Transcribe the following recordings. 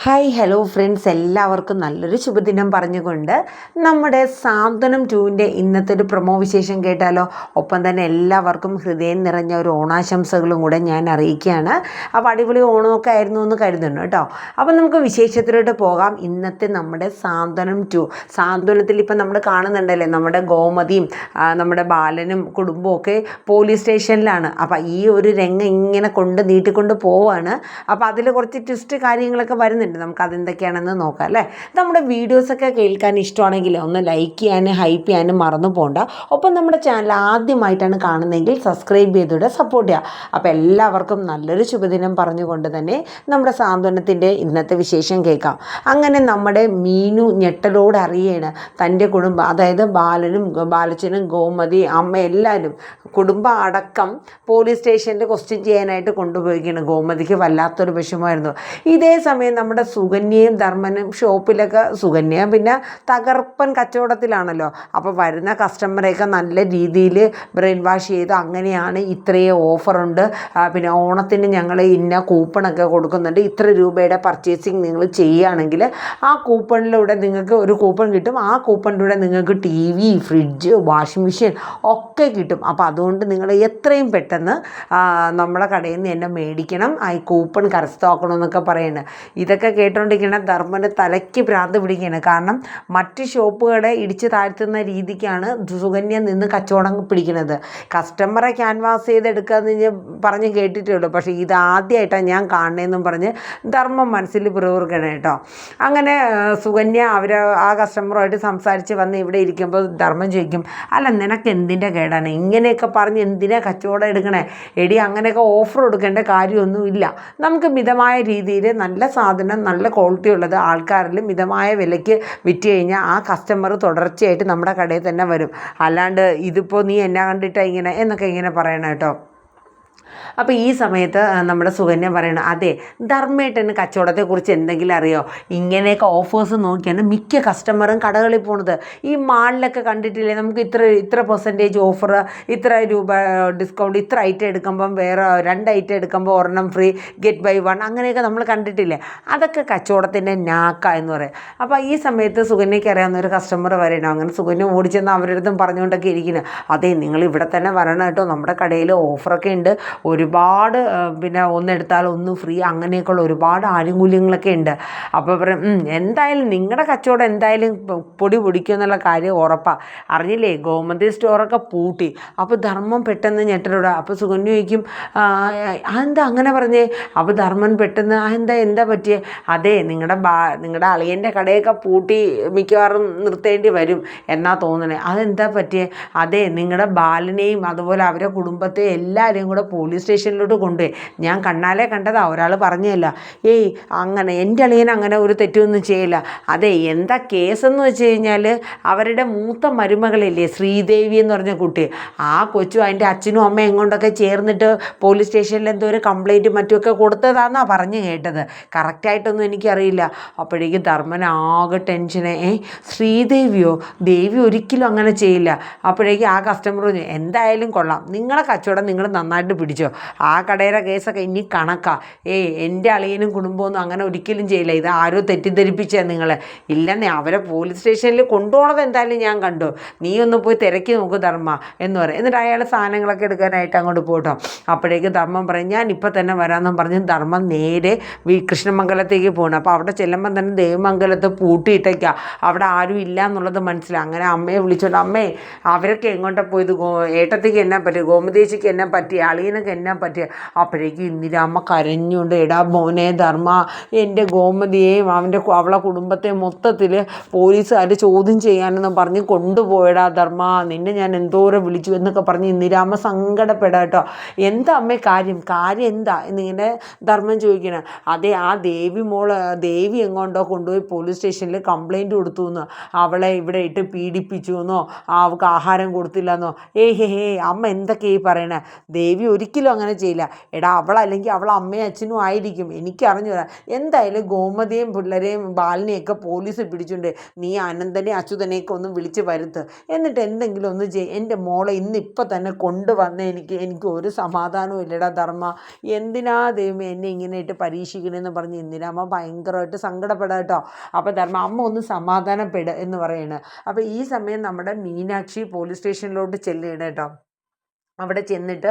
Hi hello friends, എല്ലാവർക്കും നല്ലൊരു ശുഭദിനം പറഞ്ഞുകൊണ്ട് നമ്മുടെ സാന്ത്വനം 2ൻ്റെ ഇന്നത്തെ ഒരു പ്രൊമോ വിശേഷം കേട്ടാലോ. ഒപ്പം തന്നെ എല്ലാവർക്കും ഹൃദയം നിറഞ്ഞ ഒരു ഓണാശംസകളും കൂടെ ഞാൻ അറിയിക്കുകയാണ്. അപ്പോൾ അടിപൊളി ഓണമൊക്കെ ആയിരുന്നു എന്ന് കരുതുന്നു കേട്ടോ. അപ്പോൾ നമുക്ക് വിശേഷത്തിലോട്ട് പോകാം. ഇന്നത്തെ നമ്മുടെ സാന്ത്വനം 2 സാന്ത്വനത്തിൽ ഇപ്പം നമ്മൾ കാണുന്നുണ്ടല്ലേ, നമ്മുടെ ഗോമതിയും നമ്മുടെ ബാലനും കുടുംബവും ഒക്കെ പോലീസ് സ്റ്റേഷനിലാണ്. അപ്പോൾ ഈ ഒരു രംഗം ഇങ്ങനെ നീട്ടിക്കൊണ്ട് പോവാണ്. അപ്പോൾ അതിൽ കുറച്ച് ട്വിസ്റ്റ് കാര്യങ്ങളൊക്കെ വരുന്നുണ്ട്. നമുക്ക് അതെന്തൊക്കെയാണെന്ന് നോക്കാം അല്ലേ. നമ്മുടെ വീഡിയോസൊക്കെ കേൾക്കാൻ ഇഷ്ടമാണെങ്കിൽ ഒന്ന് ലൈക്ക് ചെയ്യാനും ഹൈപ്പ് ചെയ്യാനും മറന്നു പോകണ്ട. ഒപ്പം നമ്മുടെ ചാനൽ ആദ്യമായിട്ടാണ് കാണുന്നതെങ്കിൽ സബ്സ്ക്രൈബ് ചെയ്തൂടെ സപ്പോർട്ട് ചെയ്യുക. അപ്പോൾ എല്ലാവർക്കും നല്ലൊരു ശുഭദിനം പറഞ്ഞുകൊണ്ട് തന്നെ നമ്മുടെ സാന്ത്വനത്തിൻ്റെ ഇന്നത്തെ വിശേഷം കേൾക്കാം. അങ്ങനെ നമ്മുടെ മീനു ഞെട്ടലോട് അറിയാണ് തൻ്റെ കുടുംബം, അതായത് ബാലച്ചനും ഗോമതി അമ്മ എല്ലാവരും കുടുംബം അടക്കം പോലീസ് സ്റ്റേഷനിൽ ക്വസ്റ്റ്യൻ ചെയ്യാനായിട്ട് കൊണ്ടുപോയിരിക്കുകയാണ്. ഗോമതിക്ക് വല്ലാത്തൊരു വിഷമമായിരുന്നു. ഇതേ സമയം നമ്മുടെ സുകന്യയും ധർമ്മനും ഷോപ്പിലൊക്കെ, സുകന്യ പിന്നെ തകർപ്പൻ കച്ചവടത്തിലാണല്ലോ. അപ്പോൾ വരുന്ന കസ്റ്റമറെയൊക്കെ നല്ല രീതിയിൽ ബ്രെയിൻ വാഷ് ചെയ്ത് അങ്ങനെയാണ് ഇത്രയും ഓഫറുണ്ട്, പിന്നെ ഓണത്തിന് ഞങ്ങൾ ഇന്ന കൂപ്പണൊക്കെ കൊടുക്കുന്നുണ്ട്, ഇത്ര രൂപയുടെ പർച്ചേസിങ് നിങ്ങൾ ചെയ്യുകയാണെങ്കിൽ ആ കൂപ്പണിലൂടെ നിങ്ങൾക്ക് ഒരു കൂപ്പൺ കിട്ടും. ആ കൂപ്പണിലൂടെ നിങ്ങൾക്ക് TV, ഫ്രിഡ്ജ്, വാഷിംഗ് മെഷീൻ ഒക്കെ കിട്ടും. അപ്പോൾ അതുകൊണ്ട് നിങ്ങൾ എത്രയും പെട്ടെന്ന് നമ്മളെ കടയിൽ നിന്ന് എന്നെ മേടിക്കണം, ഈ കൂപ്പൺ കരസ്ഥമാക്കണമെന്നൊക്കെ പറയുന്നത്. ഇതൊക്കെ കേട്ടോണ്ടിരിക്കുന്ന ധർമ്മൻ്റെ തലയ്ക്ക് ഭ്രാന്ത് പിടിക്കുകയാണ്. കാരണം മറ്റ് ഷോപ്പുകളെ ഇടിച്ച് താഴ്ത്തുന്ന രീതിക്കാണ് സുകന്യ നിന്ന് കച്ചവടം പിടിക്കുന്നത്. കസ്റ്റമറെ ക്യാൻവാസ് ചെയ്തെടുക്കാമെന്ന് പറഞ്ഞ് കേട്ടിട്ടേ ഉള്ളൂ, പക്ഷേ ഇതാദ്യമായിട്ടാണ് ഞാൻ കാണണമെന്നും പറഞ്ഞ് ധർമ്മം മനസ്സിൽ പിറുപിറുക്കണം കേട്ടോ. അങ്ങനെ സുകന്യ ആ കസ്റ്റമറുമായിട്ട് സംസാരിച്ച് വന്ന് ഇവിടെ ഇരിക്കുമ്പോൾ ധർമ്മം ചോദിക്കും, അല്ല നിനക്ക് എന്തിൻ്റെ കേടാണ് ഇങ്ങനെയൊക്കെ പറഞ്ഞ് എന്തിനാ കച്ചവടം എടുക്കണേ? എടി അങ്ങനെയൊക്കെ ഓഫർ കൊടുക്കേണ്ട കാര്യമൊന്നുമില്ല. നമുക്ക് മിതമായ രീതിയിൽ നല്ല സാധനം, നല്ല ക്വാളിറ്റി ഉള്ളത് ആൾക്കാരിൽ മിതമായ വിലയ്ക്ക് വിറ്റ് കഴിഞ്ഞാൽ ആ കസ്റ്റമർ തുടർച്ചയായിട്ട് നമ്മുടെ കടയിൽ തന്നെ വരും. അല്ലാണ്ട് ഇതിപ്പോൾ നീ എന്നെ കണ്ടിട്ടാണ് ഇങ്ങനെ എന്നൊക്കെ ഇങ്ങനെ പറയണം കേട്ടോ. അപ്പോൾ ഈ സമയത്ത് നമ്മുടെ സുകന്യ പറയണം, അതെ ധർമ്മേട്ടന് കച്ചവടത്തെക്കുറിച്ച് എന്തെങ്കിലും അറിയോ? ഇങ്ങനെയൊക്കെ ഓഫേഴ്സ് നോക്കിയാണ് മിക്ക കസ്റ്റമറും കടകളിൽ പോണത്. ഈ മാളിലൊക്കെ കണ്ടിട്ടില്ലേ, നമുക്ക് ഇത്ര പെർസെൻറ്റേജ് ഓഫർ, ഇത്ര രൂപ ഡിസ്കൗണ്ട്, ഇത്ര ഐറ്റം എടുക്കുമ്പം വേറെ 2 ഐറ്റം എടുക്കുമ്പോൾ ഒരെണ്ണം ഫ്രീ, ഗെറ്റ് ബൈ 1 അങ്ങനെയൊക്കെ നമ്മൾ കണ്ടിട്ടില്ലേ. അതൊക്കെ കച്ചവടത്തിൻ്റെ നാക്ക എന്ന് പറയും. അപ്പോൾ ഈ സമയത്ത് സുകന്യയ്ക്ക് അറിയാവുന്ന ഒരു കസ്റ്റമർ വരണം. അങ്ങനെ സുകന്യ ഓടിച്ചെന്ന് അവരുടെ അടുത്തും പറഞ്ഞുകൊണ്ടൊക്കെ ഇരിക്കുന്നത്, അതെ നിങ്ങൾ ഇവിടെ തന്നെ വരണം കേട്ടോ, നമ്മുടെ കടയിൽ ഓഫറൊക്കെ ഉണ്ട്, ഒരുപാട് പിന്നെ ഒന്നെടുത്താൽ ഒന്ന് ഫ്രീ, അങ്ങനെയൊക്കെയുള്ള ഒരുപാട് ആനുകൂല്യങ്ങളൊക്കെ ഉണ്ട്. അപ്പോൾ പറയും എന്തായാലും നിങ്ങളുടെ കച്ചവടം എന്തായാലും പൊടി പൊടിക്കും എന്നുള്ള കാര്യം ഉറപ്പാണ്. അറിഞ്ഞില്ലേ ഗോമതി സ്റ്റോറൊക്കെ പൂട്ടി. അപ്പോൾ ധർമ്മം പെട്ടെന്ന് ഞെട്ടലോടെ. അപ്പോൾ സുകന്യ ചോദിക്കും, അതെന്താ അങ്ങനെ പറഞ്ഞേ? അപ്പോൾ ധർമ്മൻ പെട്ടെന്ന് എന്താ പറ്റിയേ? അതെ നിങ്ങളുടെ അളിയൻ്റെ കടയൊക്കെ പൂട്ടി മിക്കവാറും നിർത്തേണ്ടി വരും എന്നാ തോന്നണേ. അതെന്താ പറ്റിയേ? അതെ നിങ്ങളുടെ ബാലനെയും അതുപോലെ അവരുടെ കുടുംബത്തെ എല്ലാവരെയും കൂടെ പോലീസ് സ്റ്റേഷനിലോട്ട് കൊണ്ടുപോയി. ഞാൻ കണ്ണാലെ കണ്ടതാ, ഒരാൾ പറഞ്ഞല്ല. അങ്ങനെ എൻ്റെ അളിയൻ അങ്ങനെ ഒരു തെറ്റൊന്നും ചെയ്യില്ല. അതെ എന്താ കേസെന്ന് വെച്ച് കഴിഞ്ഞാൽ അവരുടെ മൂത്ത മരുമകളില്ലേ ശ്രീദേവി എന്ന് പറഞ്ഞ കുട്ടി, ആ കൊച്ചും അതിൻ്റെ അച്ഛനും അമ്മയും കൊണ്ടൊക്കെ ചേർന്നിട്ട് പോലീസ് സ്റ്റേഷനിൽ എന്തോ ഒരു കംപ്ലൈൻറ്റ് മറ്റുമൊക്കെ കൊടുത്തതാണെന്നാണ് പറഞ്ഞു കേട്ടത്. കറക്റ്റായിട്ടൊന്നും എനിക്കറിയില്ല. അപ്പോഴേക്കും ധർമ്മൻ ആകെ ടെൻഷനെ, ശ്രീദേവിയോ? ദേവി ഒരിക്കലും അങ്ങനെ ചെയ്യില്ല. അപ്പോഴേക്കും ആ കസ്റ്റമർ പറഞ്ഞു, എന്തായാലും കൊള്ളാം, നിങ്ങളെ കച്ചവടം നിങ്ങൾ നന്നായിട്ട് പിടിച്ചോ, ആ കടയുടെ കേസൊക്കെ ഇനി കണക്കാ. എൻ്റെ അളിയനും കുടുംബമൊന്നും അങ്ങനെ ഒരിക്കലും ചെയ്യില്ല, ഇത് ആരോ തെറ്റിദ്ധരിപ്പിച്ചാൽ നിങ്ങളെ. ഇല്ലെന്നേ അവരെ പോലീസ് സ്റ്റേഷനിൽ കൊണ്ടുപോകണത് എന്തായാലും ഞാൻ കണ്ടു, നീ ഒന്ന് പോയി തിരക്കി നോക്ക് ധർമ്മ എന്ന് പറയും. എന്നിട്ട് അയാൾ സാധനങ്ങളൊക്കെ എടുക്കാനായിട്ട് അങ്ങോട്ട് പോട്ടോ. അപ്പോഴേക്ക് ധർമ്മം പറയും, ഞാൻ ഇപ്പം തന്നെ വരാമെന്നും പറഞ്ഞ് ധർമ്മം നേരെ കൃഷ്ണമംഗലത്തേക്ക് പോകണം. അപ്പോൾ അവിടെ ചെല്ലുമ്പം തന്നെ ദേവമംഗലത്ത് പൂട്ടിയിട്ടേക്കാ, അവിടെ ആരും ഇല്ല എന്നുള്ളത് മനസ്സിലായി. അങ്ങനെ അമ്മയെ വിളിച്ചോണ്ട്, അമ്മേ അവരൊക്കെ എങ്ങോട്ടാണ് പോയത്? ഏട്ടത്തേക്ക് എന്നാ പറ്റി, ഗോമതേച്ചിക്ക് എന്നാ പറ്റി, അളിയനൊക്കെ എന്നാ പറ്റിയ? അപ്പോഴേക്കും ഇന്ദിരാമ്മ കരഞ്ഞുകൊണ്ട്, എടാ മോനെ ധർമ്മ, എൻ്റെ ഗോമതിയെയും അവളെ കുടുംബത്തെ മൊത്തത്തിൽ പോലീസുകാർ ചോദ്യം ചെയ്യാനെന്ന് പറഞ്ഞ് കൊണ്ടുപോയടാ ധർമ്മ, നിന്നെ ഞാൻ എന്തോരം വിളിച്ചു എന്നൊക്കെ പറഞ്ഞ് ഇന്ദിരാമ്മ സങ്കടപ്പെടാം കേട്ടോ. എന്താ അമ്മേ കാര്യം എന്താ എന്നിങ്ങനെ ധർമ്മം ചോദിക്കണം. അതെ ആ ദേവി എങ്ങോട്ടോ കൊണ്ടുപോയി പോലീസ് സ്റ്റേഷനിൽ കംപ്ലൈൻറ്റ് കൊടുത്തു എന്ന്, അവളെ ഇവിടെ ഇട്ട് പീഡിപ്പിച്ചു എന്നോ അവൾക്ക് ആഹാരം കൊടുത്തില്ല എന്നോ. അമ്മ എന്തൊക്കെയാ ഈ പറയണേ? ദേവി ഒരിക്കലും ഒരിക്കലും അങ്ങനെ ചെയ്യില്ല. എടാ അവളല്ലെങ്കിൽ അവളെ അമ്മയും അച്ഛനും ആയിരിക്കും, എനിക്കറിഞ്ഞൂടാ. എന്തായാലും ഗോമതിയും പിള്ളേരെയും ബാലിനെയൊക്കെ പോലീസ് പിടിച്ചുകൊണ്ട് നീ അനന്തനെ അച്യുതനെയൊക്കെ ഒന്ന് വിളിച്ച് വരുത്ത്. എന്നിട്ട് എന്തെങ്കിലും ഒന്ന് എൻ്റെ മോളെ ഇന്നിപ്പം തന്നെ കൊണ്ടുവന്ന് എനിക്ക് ഒരു സമാധാനവും ഇല്ലടാ ധർമ്മ. എന്തിനാ ദൈവമേ എന്നെ ഇങ്ങനെ ഇട്ട് പരീക്ഷിക്കണമെന്ന് പറഞ്ഞ് ഇന്ദിരാമ്മ ഭയങ്കരമായിട്ട് സങ്കടപ്പെടാം കേട്ടോ. അപ്പോൾ ധർമ്മ അമ്മ ഒന്ന് സമാധാനപ്പെടുക എന്ന് പറയണ്. അപ്പോൾ ഈ സമയം നമ്മുടെ മീനാക്ഷി പോലീസ് സ്റ്റേഷനിലോട്ട് ചെല്ലുകയാണ് കേട്ടോ. അവിടെ ചെന്നിട്ട്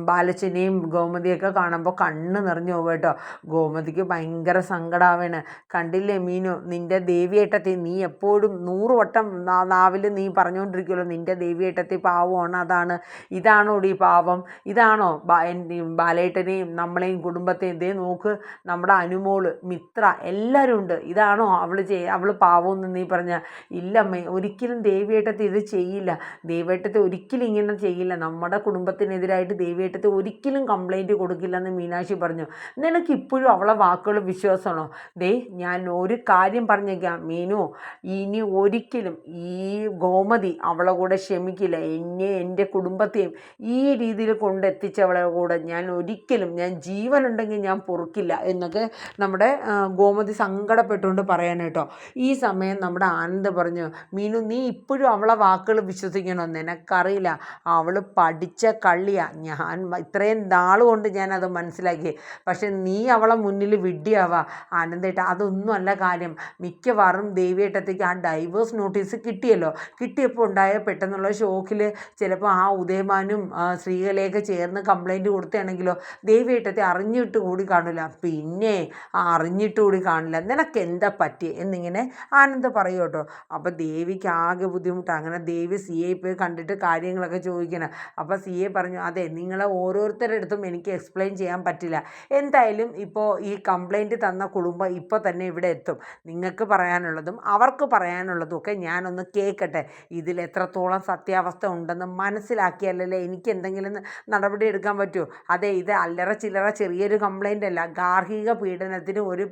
ബാലച്ചനെയും ഗോമതിയൊക്കെ കാണുമ്പോൾ കണ്ണ് നിറഞ്ഞു പോകും കേട്ടോ. ഗോമതിക്ക് ഭയങ്കര സങ്കടമാവാണ്. കണ്ടില്ലേ മീനു, നിൻ്റെ ദേവിയേട്ടത്തി നീ എപ്പോഴും 100 വട്ടം നാവിൽ നീ പറഞ്ഞുകൊണ്ടിരിക്കുമല്ലോ നിൻ്റെ ദേവിയേട്ടത്തി പാവമാണ്, ഇതാണോ ഈ പാവം? ഇതാണോ ബാലേട്ടനെയും നമ്മളെയും കുടുംബത്തെയും ഇതേ നോക്ക്, നമ്മുടെ അനുമോള് മിത്ര എല്ലാവരും ഉണ്ട്, ഇതാണോ അവൾ പാവമെന്ന് നീ പറഞ്ഞ? ഇല്ലമ്മേ, ഒരിക്കലും ദേവിയേട്ടത്തി ഇത് ചെയ്യില്ല. ദേവിയേട്ടത്തി ഒരിക്കലും ഇങ്ങനെ ചെയ്യില്ല. നമ്മുടെ കുടുംബത്തിനെതിരായിട്ട് ദേവിയേട്ടത്തെ ഒരിക്കലും കംപ്ലൈൻറ്റ് കൊടുക്കില്ലെന്ന് മീനാക്ഷി പറഞ്ഞു. നിനക്കിപ്പോഴും അവളെ വാക്കുകൾ വിശ്വാസമാണോ? ഞാൻ ഒരു കാര്യം പറഞ്ഞേക്കാം മീനു, ഇനി ഒരിക്കലും ഈ ഗോമതി അവളെ കൂടെ ക്ഷമിക്കില്ല. എൻ്റെ കുടുംബത്തെയും ഈ രീതിയിൽ കൊണ്ടെത്തിച്ചവളെ കൂടെ ഞാൻ ജീവനുണ്ടെങ്കിൽ ഞാൻ പൊറുക്കില്ല എന്നൊക്കെ നമ്മുടെ ഗോമതി സങ്കടപ്പെട്ടുകൊണ്ട് പറയാൻ കേട്ടോ. ഈ സമയം നമ്മുടെ ആനന്ദ് പറഞ്ഞു, മീനു നീ ഇപ്പോഴും അവളെ വാക്കുകൾ വിശ്വസിക്കണോ? നിനക്കറിയില്ല, അവൾ പഠിച്ച കള്ളിയാണ്. ഞാൻ ഇത്രയും നാളുകൊണ്ട് ഞാനത് മനസ്സിലാക്കി. പക്ഷെ നീ അവളെ മുന്നിൽ വിഡ്ഢിയാവാ ആനന്ദേട്ട. അതൊന്നും അല്ല കാര്യം. മിക്കവാറും ദേവിയേട്ടത്തേക്ക് ആ ഡൈവേഴ്സ് നോട്ടീസ് കിട്ടിയല്ലോ. കിട്ടിയപ്പോൾ ഉണ്ടായ പെട്ടെന്നുള്ള ഷോക്കിൽ ചിലപ്പോൾ ആ ഉദയമാനും ശ്രീകലയൊക്കെ ചേർന്ന് കംപ്ലൈൻറ്റ് കൊടുക്കുകയാണെങ്കിലോ ദേവിയേട്ടത്തെ അറിഞ്ഞിട്ട് കൂടി കാണില്ല. പിന്നെ അറിഞ്ഞിട്ട് കൂടി കാണില്ല. നിനക്ക് എന്താ പറ്റിയേ എന്നിങ്ങനെ ആനന്ദ് പറയൂ കേട്ടോ. അപ്പോൾ ദേവിക്ക് ആകെ ബുദ്ധിമുട്ടാണ്. അങ്ങനെ ദേവി CI പോയി കണ്ടിട്ട് കാര്യങ്ങളൊക്കെ ചോദിക്കണം. അപ്പോൾ CA പറഞ്ഞു, അതെ നിങ്ങളെ ഓരോരുത്തരുടെ അടുത്തും എനിക്ക് എക്സ്പ്ലെയിൻ ചെയ്യാൻ പറ്റില്ല. എന്തായാലും ഇപ്പോൾ ഈ കംപ്ലൈൻറ്റ് തന്ന കുടുംബം ഇപ്പോൾ തന്നെ ഇവിടെ എത്തും. നിങ്ങൾക്ക് പറയാനുള്ളതും അവർക്ക് പറയാനുള്ളതും ഒക്കെ ഞാനൊന്ന് കേൾക്കട്ടെ. ഇതിൽ എത്രത്തോളം സത്യാവസ്ഥ ഉണ്ടെന്ന് മനസ്സിലാക്കിയാലല്ലേ എനിക്ക് എന്തെങ്കിലും നടപടി എടുക്കാൻ പറ്റൂ. അതെ, ഇത് അല്ലറ ചില്ലറ ചെറിയൊരു കംപ്ലൈൻ്റ് അല്ല. ഗാർഹിക പീഡനത്തിന് ഒരു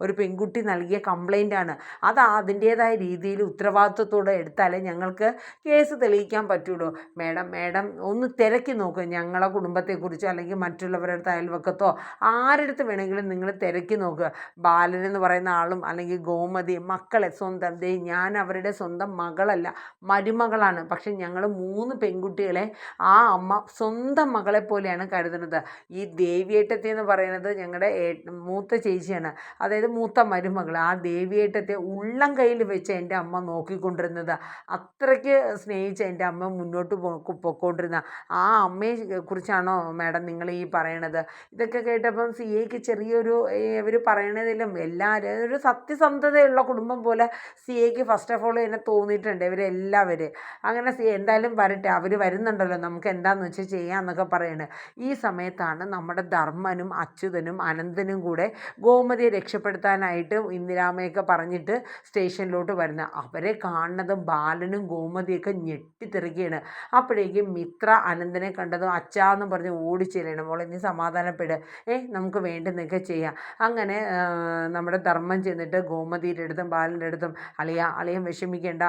ഒരു പെൺകുട്ടി നൽകിയ കംപ്ലൈൻ്റാണ്. അത് അതിൻ്റേതായ രീതിയിൽ ഉത്തരവാദിത്വത്തോടെ എടുത്താലേ ഞങ്ങൾക്ക് കേസ് തെളിയിക്കാൻ പറ്റുള്ളൂ. മേഡം ഒന്ന് തിരക്കി നോക്കുക. ഞങ്ങളെ കുടുംബത്തെക്കുറിച്ചോ അല്ലെങ്കിൽ മറ്റുള്ളവരുടെ അയൽവക്കത്തോ ആരെടുത്ത് വേണമെങ്കിലും നിങ്ങൾ തിരക്കി നോക്കുക. ബാലനെന്ന് പറയുന്ന ആളും അല്ലെങ്കിൽ ഗോമതി മക്കളെ സ്വന്തം ഞാൻ അവരുടെ സ്വന്തം മകളല്ല, മരുമകളാണ്. പക്ഷെ ഞങ്ങൾ 3 പെൺകുട്ടികളെ ആ അമ്മ സ്വന്തം മകളെ പോലെയാണ് കരുതുന്നത്. ഈ ദേവിയേട്ടത്തി എന്ന് പറയുന്നത് ഞങ്ങളുടെ മൂത്ത ചേച്ചിയാണ്, അതായത് മൂത്ത മരുമകൾ. ആ ദേവിയേട്ടത്തെ ഉള്ളം കയ്യിൽ വെച്ച് എൻ്റെ അമ്മ നോക്കിക്കൊണ്ടിരുന്നത്. അത്രയ്ക്ക് സ്നേഹിച്ച് എൻ്റെ അമ്മ മുന്നോട്ട് പൊയ്ക്കൊണ്ടിരുന്ന ആ അമ്മയെ കുറിച്ചാണോ മാഡം നിങ്ങൾ ഈ പറയണത്? ഇതൊക്കെ കേട്ടപ്പം CAക്ക് ചെറിയൊരു ഇവർ പറയണതിലും എല്ലാവരും ഒരു സത്യസന്ധതയുള്ള കുടുംബം പോലെ CAക്ക് ഫസ്റ്റ് ഓഫ് ഓൾ എന്നെ തോന്നിയിട്ടുണ്ട് ഇവരെല്ലാവരും. അങ്ങനെ എന്തായാലും വരട്ടെ, അവർ വരുന്നുണ്ടല്ലോ, നമുക്ക് എന്താണെന്ന് വെച്ചാൽ ചെയ്യാമെന്നൊക്കെ പറയണേ. ഈ സമയത്താണ് നമ്മുടെ ധർമ്മനും അച്യുതനും അനന്തനും കൂടെ ഗോമതിയെ രക്ഷപ്പെടുത്താനായിട്ട് ഇന്ദിരാമയൊക്കെ പറഞ്ഞിട്ട് സ്റ്റേഷനിലോട്ട് വരുന്നത്. അവരെ കാണുന്നതും ബാലനും ഗോമതിയൊക്കെ ഞെട്ടിത്തെറിക്കുകയാണ്. അപ്പോഴേക്കും മിത്ര അനന്തനെ കണ്ടതും അച്ഛാന്ന് പറഞ്ഞ് ഓടിച്ചെല്ലണം. മോളെ നീ സമാധാനപ്പെട്, നമുക്ക് വേണ്ടുന്നൊക്കെ ചെയ്യാം. അങ്ങനെ നമ്മുടെ ധർമ്മം ചെന്നിട്ട് ഗോമതിയുടെ അടുത്തും ബാലൻ്റെ അടുത്തും അളിയൻ വിഷമിക്കേണ്ട,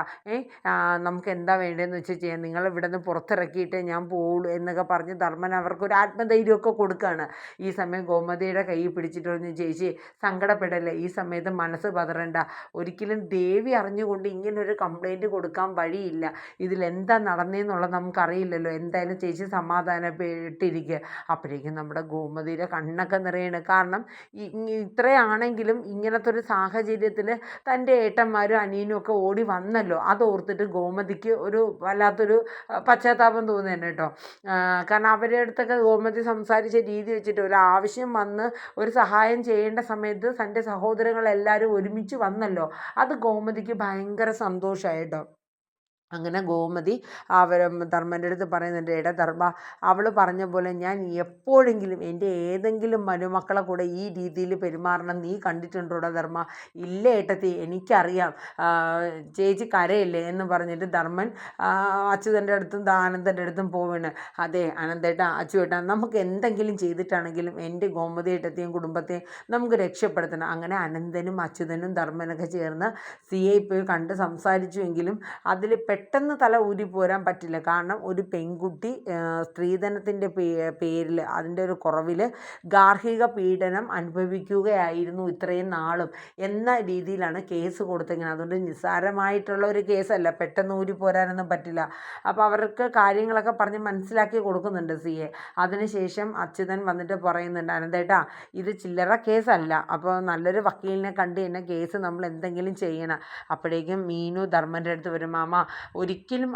നമുക്ക് എന്താ വേണ്ടതെന്ന് വെച്ചാൽ ചെയ്യാം, നിങ്ങൾ ഇവിടെ നിന്ന് പുറത്തിറക്കിയിട്ട് ഞാൻ പോകുള്ളൂ എന്നൊക്കെ പറഞ്ഞ് ധർമ്മൻ അവർക്കൊരു ആത്മധൈര്യമൊക്കെ കൊടുക്കുകയാണ്. ഈ സമയം ഗോമതിയുടെ കൈ പിടിച്ചിട്ട് പറഞ്ഞു, ചേച്ചി സങ്കടപ്പെടല്ലേ, ഈ സമയത്ത് മനസ്സ് പതറണ്ട. ഒരിക്കലും ദേവി അറിഞ്ഞുകൊണ്ട് ഇങ്ങനൊരു കംപ്ലൈൻറ്റ് കൊടുക്കാൻ വഴിയില്ല. ഇതിലെന്താ നടന്നതെന്നുള്ളത് നമുക്കറിയില്ലല്ലോ. എന്തായാലും ചേച്ചി സമാധാനപ്പെട്ടിരിക്കുക. അപ്പോഴേക്കും നമ്മുടെ ഗോമതിയുടെ കണ്ണൊക്കെ നിറയാണ്. കാരണം ഇത്രയാണെങ്കിലും ഇങ്ങനത്തെ ഒരു സാഹചര്യത്തിൽ തൻ്റെ ഏട്ടന്മാരും അനിയനും ഒക്കെ ഓടി വന്നല്ലോ. അതോർത്തിട്ട് ഗോമതിക്ക് ഒരു വല്ലാത്തൊരു പശ്ചാത്താപം തോന്നുന്നുണ്ട് കേട്ടോ. കാരണം അവരുടെ അടുത്തൊക്കെ ഗോമതി സംസാരിച്ച രീതി വെച്ചിട്ട് ഒരു ആവശ്യം വന്ന് ഒരു സഹായം ചെയ്യേണ്ട സമയത്ത് തൻ്റെ സഹോദരങ്ങളെല്ലാവരും ഒരുമിച്ച് വന്നല്ലോ. അത് ഗോമതിക്ക് ഭയങ്കര സന്തോഷമായിട്ടോ. അങ്ങനെ ഗോമതി ധർമ്മൻ്റെ അടുത്ത് പറയുന്നുണ്ട്, എടാ ധർമ്മ, അവൾ പറഞ്ഞ പോലെ ഞാൻ എപ്പോഴെങ്കിലും എൻ്റെ ഏതെങ്കിലും മരുമക്കളെ കൂടെ ഈ രീതിയിൽ പെരുമാറണം നീ കണ്ടിട്ടുണ്ടോടാ ധർമ്മ? ഇല്ല ഏട്ടത്തി, എനിക്കറിയാം, ചേച്ചി കരയില്ലേ എന്ന് പറഞ്ഞിട്ട് ധർമ്മൻ അച്യുതൻ്റെ അടുത്തും ആനന്ദൻ്റെ അടുത്തും പോവാണ്. അതെ അനന്തേട്ടാ, അച്ചുവേട്ടാ, നമുക്ക് എന്തെങ്കിലും ചെയ്തിട്ടാണെങ്കിലും എൻ്റെ ഗോമതി ഏട്ടത്തെയും കുടുംബത്തെയും നമുക്ക് രക്ഷപ്പെടുത്തണം. അങ്ങനെ അനന്തനും അച്യുതനും ധർമ്മനൊക്കെ ചേർന്ന് CI പോയി കണ്ട് സംസാരിച്ചുവെങ്കിലും അതിൽ പെട്ടെന്ന് തല ഊരിപ്പോരാൻ പറ്റില്ല. കാരണം ഒരു പെൺകുട്ടി സ്ത്രീധനത്തിൻ്റെ പേരിൽ അതിൻ്റെ ഒരു കുറവിൽ ഗാർഹിക പീഡനം അനുഭവിക്കുകയായിരുന്നു ഇത്രയും നാളും എന്ന രീതിയിലാണ് കേസ് കൊടുത്തിരിക്കുന്നത്. അതുകൊണ്ട് നിസ്സാരമായിട്ടുള്ള ഒരു കേസല്ല, പെട്ടെന്ന് ഊരിപ്പോരാനൊന്നും പറ്റില്ല. അപ്പോൾ അവർക്ക് കാര്യങ്ങളൊക്കെ പറഞ്ഞ് മനസ്സിലാക്കി കൊടുക്കുന്നുണ്ട് CA. അതിനുശേഷം അച്യുതൻ വന്നിട്ട് പറയുന്നുണ്ട്, അനന്തേട്ടാ ഇത് ചില്ലറ കേസല്ല, അപ്പോൾ നല്ലൊരു വക്കീലിനെ കണ്ട് തന്നെ കേസ് നമ്മൾ എന്തെങ്കിലും ചെയ്യണം. അപ്പോഴേക്കും മീനു ധർമ്മൻ്റെ അടുത്ത് വരും, മാമ ഒരിക്കലും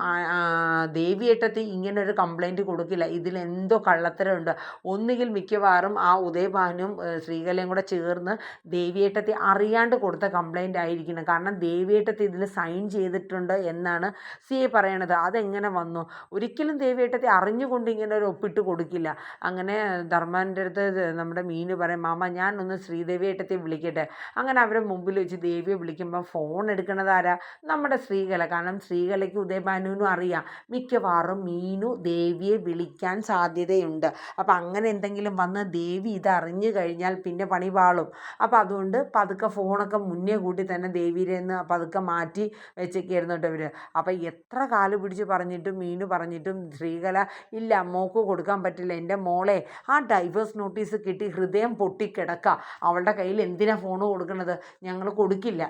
ദേവിയേട്ടത്തി ഇങ്ങനൊരു കംപ്ലൈൻറ്റ് കൊടുക്കില്ല, ഇതിലെന്തോ കള്ളത്തരമുണ്ട്. ഒന്നുകിൽ മിക്കവാറും ആ ഉദയഭാനും ശ്രീകലയും കൂടെ ചേർന്ന് ദേവിയേട്ടത്തി അറിയാണ്ട് കൊടുത്ത കംപ്ലൈൻ്റ് ആയിരിക്കണം. കാരണം ദേവിയേട്ടത്തി ഇതിൽ സൈൻ ചെയ്തിട്ടുണ്ട് എന്നാണ് CA പറയണത്. അതെങ്ങനെ വന്നു? ഒരിക്കലും ദേവിയേട്ടത്തി അറിഞ്ഞുകൊണ്ട് ഇങ്ങനെ ഒരു ഒപ്പിട്ട് കൊടുക്കില്ല. അങ്ങനെ ധർമ്മൻ്റെ അടുത്ത് നമ്മുടെ മീനു പറയും, മാമ ഞാനൊന്ന് ശ്രീദേവിയേട്ടത്തെ വിളിക്കട്ടെ. അങ്ങനെ അവരെ മുമ്പിൽ വെച്ച് ദേവിയെ വിളിക്കുമ്പോൾ ഫോൺ എടുക്കണത് ആരാ? നമ്മുടെ ശ്രീകല. കാരണം ശ്രീകലയ്ക്ക് ഉദയഭാനുവിനും അറിയാം മിക്കവാറും മീനു ദേവിയെ വിളിക്കാൻ സാധ്യതയുണ്ട്. അപ്പം അങ്ങനെ എന്തെങ്കിലും വന്ന് ദേവി ഇത് അറിഞ്ഞു കഴിഞ്ഞാൽ പിന്നെ പണി പാളും. അപ്പം അതുകൊണ്ട് പതുക്കെ ഫോണൊക്കെ മുന്നേ കൂട്ടി തന്നെ ദേവിയുടെ നിന്ന് പതുക്കെ മാറ്റി വെച്ചേക്കായിരുന്നു കേട്ടോ ഇവർ. അപ്പം എത്ര കാല് പിടിച്ച് പറഞ്ഞിട്ടും മീനു പറഞ്ഞിട്ടും ശ്രീകല ഇല്ല, മോക്ക് കൊടുക്കാൻ പറ്റില്ല, എൻ്റെ മോളെ ആ ഡൈവേഴ്സ് നോട്ടീസ് കിട്ടി ഹൃദയം പൊട്ടിക്കിടക്കുക, അവളുടെ കയ്യിൽ എന്തിനാ ഫോണ് കൊടുക്കുന്നത്, ഞങ്ങൾ കൊടുക്കില്ല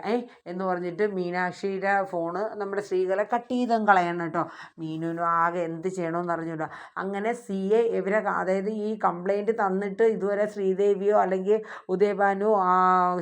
എന്ന് പറഞ്ഞിട്ട് മീനാക്ഷിയുടെ ഫോണ് നമ്മുടെ ശ്രീകല കട്ട് ചെയ്തും കളയണം കേട്ടോ. മീനുവിനും ആകെ എന്ത് ചെയ്യണമെന്ന് അറിഞ്ഞൂടാ. അങ്ങനെ CA ഇവരെ, അതായത് ഈ കംപ്ലൈൻറ്റ് തന്നിട്ട് ഇതുവരെ ശ്രീദേവിയോ അല്ലെങ്കിൽ ഉദയഭാനുവോ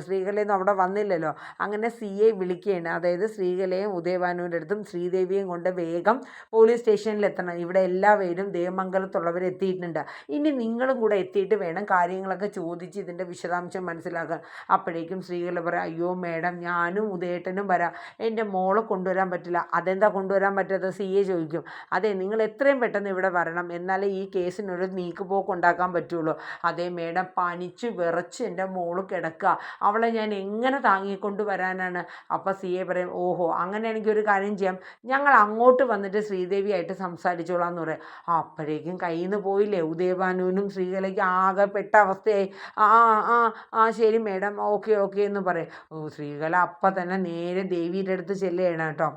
ശ്രീകലയൊന്നും അവിടെ വന്നില്ലല്ലോ. അങ്ങനെ CA വിളിക്കുകയാണ്, അതായത് ശ്രീകലയും ഉദയഭാനുവിൻ്റെ അടുത്തും ശ്രീദേവിയും കൊണ്ട് വേഗം പോലീസ് സ്റ്റേഷനിൽ എത്തണം, ഇവിടെ എല്ലാവരും ദേവമംഗലത്തുള്ളവർ എത്തിയിട്ടുണ്ട്, ഇനി നിങ്ങളും കൂടെ എത്തിയിട്ട് വേണം കാര്യങ്ങളൊക്കെ ചോദിച്ച് ഇതിൻ്റെ വിശദാംശം മനസ്സിലാക്കാൻ. അപ്പോഴേക്കും ശ്രീകല പറയാം, അയ്യോ മേഡം ഞാനും ഉദയേട്ടനും വരാം, എൻ്റെ മോളെ കൊണ്ടുവരാൻ പറ്റില്ല. അതെന്താ കൊണ്ടുവരാൻ പറ്റാത്ത? CA ചോദിക്കും. അതെ, നിങ്ങൾ എത്രയും പെട്ടെന്ന് ഇവിടെ വരണം, എന്നാലേ ഈ കേസിനൊരു നീക്കുപോക്ക് ഉണ്ടാക്കാൻ പറ്റുള്ളൂ. അതേ മേഡം, പനിച്ച് വിറച്ച് എൻ്റെ മോള് കിടക്കുക, അവളെ ഞാൻ എങ്ങനെ താങ്ങിക്കൊണ്ട് വരാനാണ്? അപ്പോൾ CA പറയും, ഓഹോ അങ്ങനെയാണെങ്കിൽ ഒരു കാര്യം ചെയ്യാം, ഞങ്ങൾ അങ്ങോട്ട് വന്നിട്ട് ശ്രീദേവിയായിട്ട് സംസാരിച്ചോളാം എന്ന് പറയും. അപ്പോഴേക്കും കയ്യിൽ നിന്ന് പോയില്ലേ, ഉദയഭാനുവിനും ശ്രീകലയ്ക്ക് ആകെ പെട്ട അവസ്ഥയായി. ആ ആ ആ ശരി മേഡം, ഓക്കെ ഓക്കെ എന്ന് പറയും. ശ്രീകല അപ്പം തന്നെ നേരെ ദേവിയുടെ അടുത്ത് ചെല്ലുകയാണ് കേട്ടോ.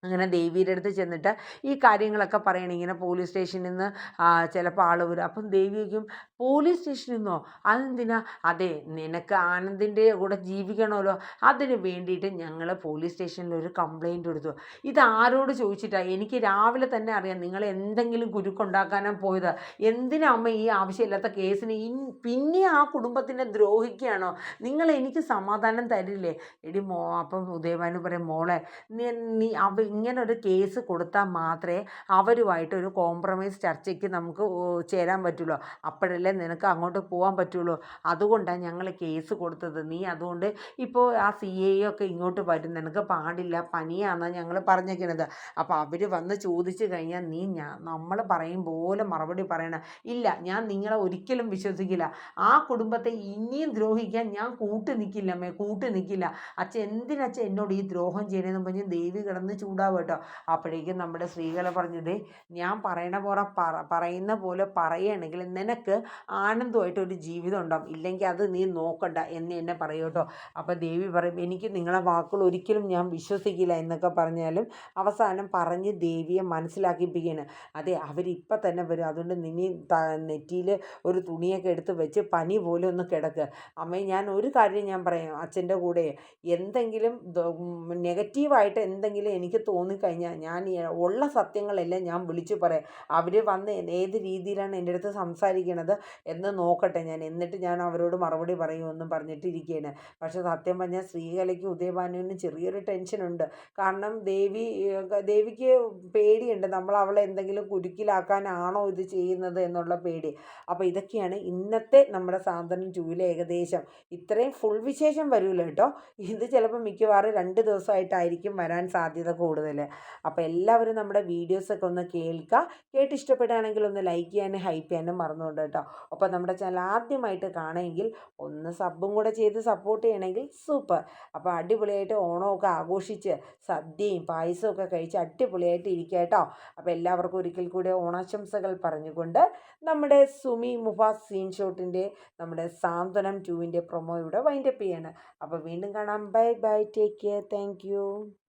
അങ്ങനെ ദേവിയുടെ അടുത്ത് ചെന്നിട്ട് ഈ കാര്യങ്ങളൊക്കെ പറയണം, ഇങ്ങനെ പോലീസ് സ്റ്റേഷനിൽ നിന്ന് ചിലപ്പോൾ ആൾ വരും. അപ്പം ദേവിക്കും പോലീസ് സ്റ്റേഷനിൽ നിന്നോ? അതെന്തിനാ? അതെ, നിനക്ക് ആനന്ദിൻ്റെ കൂടെ ജീവിക്കണമല്ലോ, അതിന് വേണ്ടിയിട്ട് ഞങ്ങൾ പോലീസ് സ്റ്റേഷനിൽ ഒരു കംപ്ലൈൻറ്റ് കൊടുത്തു. ഇത് ആരോട് ചോദിച്ചിട്ടാണ്? എനിക്ക് രാവിലെ തന്നെ അറിയാം നിങ്ങൾ എന്തെങ്കിലും കുരുക്കുണ്ടാക്കാനാണ് പോയത്. എന്തിനാ അമ്മ ഈ ആവശ്യമില്ലാത്ത കേസിന് പിന്നെ ആ കുടുംബത്തിനെ ദ്രോഹിക്കുകയാണോ? നിങ്ങൾ എനിക്ക് സമാധാനം തരില്ലേ? എടി അപ്പം ഉദയഭാനു പറയും, മോളെ നീ ഇങ്ങനൊരു കേസ് കൊടുത്താൽ മാത്രമേ അവരുമായിട്ടൊരു കോംപ്രമൈസ് ചർച്ചയ്ക്ക് നമുക്ക് ചേരാൻ പറ്റുള്ളൂ, അപ്പോഴല്ലേ നിനക്ക് അങ്ങോട്ട് പോകാൻ പറ്റുള്ളൂ. അതുകൊണ്ടാണ് ഞങ്ങൾ കേസ് കൊടുത്തത്. നീ അതുകൊണ്ട് ഇപ്പോൾ ആ CA ഒക്കെ ഇങ്ങോട്ട് വരും, നിനക്ക് പാടില്ല, പനിയാണെന്നാണ് ഞങ്ങൾ പറഞ്ഞേക്കുന്നത്. അപ്പോൾ അവർ വന്ന് ചോദിച്ചു കഴിഞ്ഞാൽ നീ നമ്മൾ പറയും പോലെ മറുപടി പറയണം. ഇല്ല, ഞാൻ നിങ്ങളെ ഒരിക്കലും വിശ്വസിക്കില്ല, ആ കുടുംബത്തെ ഇനിയും ദ്രോഹിക്കാൻ ഞാൻ കൂട്ട് നിൽക്കില്ലമ്മേ, കൂട്ട് നിൽക്കില്ല. അച്ഛൻ എന്തിനച്ഛൻ എന്നോട് ഈ ദ്രോഹം ചെയ്യണമെന്ന് പറഞ്ഞ് ദേവി കിടന്ന് ചൂടാവും കേട്ടോ. അപ്പോഴേക്കും നമ്മുടെ ശ്രീകല പറഞ്ഞത്, ഞാൻ പറയുന്ന പോലെ പറയുകയാണെങ്കിൽ നിനക്ക് ആനന്ദമായിട്ടൊരു ജീവിതം ഉണ്ടാവും, ഇല്ലെങ്കിൽ അത് നീ നോക്കണ്ട എന്ന് എന്നെ പറയൂ കേട്ടോ. അപ്പോൾ ദേവി പറയും, എനിക്ക് നിങ്ങളെ വാക്കുകൾ ഒരിക്കലും ഞാൻ വിശ്വസിക്കില്ല എന്നൊക്കെ പറഞ്ഞാലും അവസാനം പറഞ്ഞ് ദേവിയെ മനസ്സിലാക്കിപ്പിക്കുകയാണ്. അതെ, അവരിപ്പം തന്നെ വരും, അതുകൊണ്ട് നിന്നെ നെറ്റിയിൽ ഒരു തുണിയൊക്കെ എടുത്ത് വെച്ച് പനി പോലെ ഒന്ന് കിടക്കുക. അമ്മേ, ഞാൻ ഒരു കാര്യം ഞാൻ പറയാം, അച്ഛൻ്റെ കൂടെ എന്തെങ്കിലും നെഗറ്റീവായിട്ട് എന്തെങ്കിലും എനിക്ക് തോന്നിക്കഴിഞ്ഞാൽ ഞാൻ ഉള്ള സത്യങ്ങളെല്ലാം ഞാൻ വിളിച്ചു പറയാം. അവർ വന്ന് ഏത് രീതിയിലാണ് എൻ്റെ അടുത്ത് സംസാരിക്കണത് എന്ന് നോക്കട്ടെ ഞാൻ, എന്നിട്ട് ഞാൻ അവരോട് മറുപടി പറയുമെന്നും പറഞ്ഞിട്ടിരിക്കുകയാണ്. പക്ഷെ സത്യം പറഞ്ഞാൽ ശ്രീകലയ്ക്ക് ഉദയഭാനുവിന് ചെറിയൊരു ടെൻഷനുണ്ട്. കാരണം ദേവിക്ക് പേടിയുണ്ട്, നമ്മൾ അവളെ എന്തെങ്കിലും കുരുക്കിലാക്കാനാണോ ഇത് ചെയ്യുന്നത് എന്നുള്ള പേടി. അപ്പോൾ ഇതൊക്കെയാണ് ഇന്നത്തെ നമ്മുടെ സാന്ത്വനം 2 ഏകദേശം. ഇത്രയും ഫുൾ വിശേഷം വരില്ല കേട്ടോ, ഇത് ചിലപ്പോൾ മിക്കവാറും 2 ദിവസമായിട്ടായിരിക്കും വരാൻ സാധ്യത കൂടുതൽ. അപ്പോൾ എല്ലാവരും നമ്മുടെ വീഡിയോസൊക്കെ ഒന്ന് കേൾക്കുക, കേട്ടിഷ്ടപ്പെടുകയാണെങ്കിൽ ഒന്ന് ലൈക്ക് ചെയ്യാനും ഹൈപ്പ് ചെയ്യാനും മറന്നുകൊണ്ട് കേട്ടോ. അപ്പോൾ നമ്മുടെ ചാനൽ ആദ്യമായിട്ട് കാണുമെങ്കിൽ ഒന്ന് സബും കൂടെ ചെയ്ത് സപ്പോർട്ട് ചെയ്യണമെങ്കിൽ സൂപ്പർ. അപ്പോൾ അടിപൊളിയായിട്ട് ഓണമൊക്കെ ആഘോഷിച്ച് സദ്യയും പായസവും ഒക്കെ കഴിച്ച് അടിപൊളിയായിട്ട് ഇരിക്കുക കേട്ടോ. അപ്പോൾ എല്ലാവർക്കും ഒരിക്കൽ കൂടെ ഓണാശംസകൾ പറഞ്ഞുകൊണ്ട് നമ്മുടെ സുമി മുഫാസ് സീൻ ഷോട്ടിൻ്റെ നമ്മുടെ സാന്ത്വനം 2ൻ്റെ പ്രൊമോ ഇവിടെ വൈൻഡപ്പ് ചെയ്യാണ്. അപ്പോൾ വീണ്ടും കാണാം. Bye bye, take care, thank you.